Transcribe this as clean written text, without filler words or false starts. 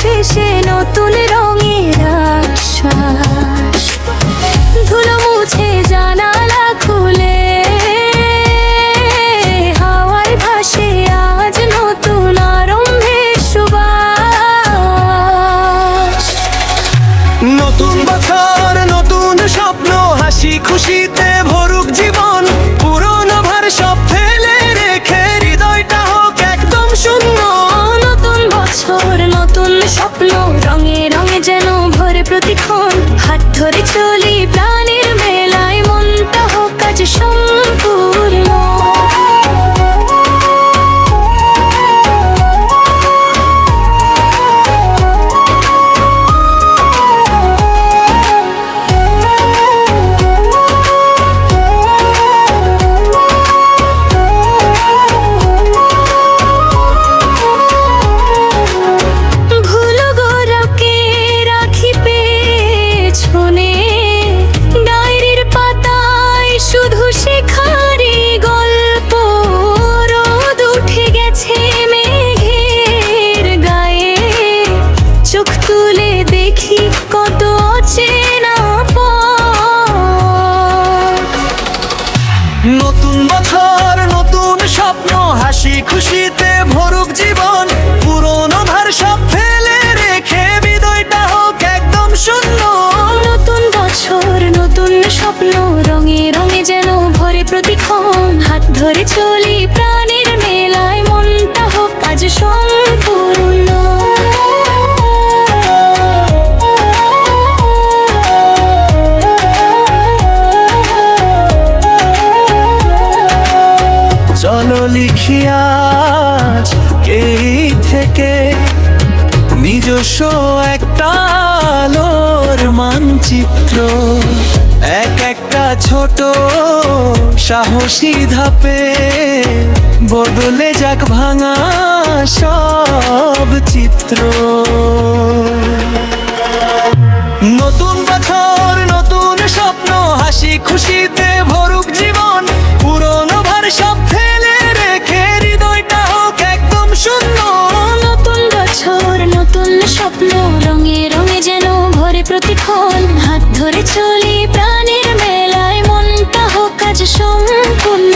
শেষে নতুন রঙের আশ্বাস, ধুলো মুছে জানালা খুলে হাওয়ায় ভাসে আজ নতুন আরম্ভের সুবাস। নতুন বছর নতুন স্বপ্ন, হাসি খুশিতে ভরুক জীবন, পুরনো ভার সব ফেলে রেখে হৃদয়টা হোক একদম শূন্য। নতুন বছর নতুন স্বপ্ন, রঙে রঙে যেন ভরে প্রতিক্ষণ, হাত ধরে চলি প্রাণের মেলায়, মনটা হোক আজ সম্পূর্ণ। নতুন বছর নতুন স্বপ্ন, হাসি খুশিতে ভরুক জীবন, পুরনো ভার সব ফেলে রেখে হৃদয়টা হোক একদম শূন্য। নতুন বছর নতুন স্বপ্ন, রঙে রঙে যেন ভরে প্রতিক্ষণ, হাত ধরে চলি প্রাণের মেলায়, মনটা হোক আজ সম্পূর্ণ। চলো লিখি আজ এই থেকে নিজস্ব একটা আলোর মানচিত্র, এক একটা ছোট সাহসী ধাপে বদলে যাক ভাঙা সব চিত্র। নতুন বছর নতুন স্বপ্ন, হাসি খুশিতে ভরুক জীবন, পুরনো ভার সব ফেলে রেখে হৃদয়টা হোক একদম শূন্য। নতুন বছর নতুন স্বপ্ন, রঙে রঙে যেন ভরে প্রতিক্ষণ, হাত ধরে চলি প্রাণের মেলায়, মনটা হোক আজ সম্পূর্ণ।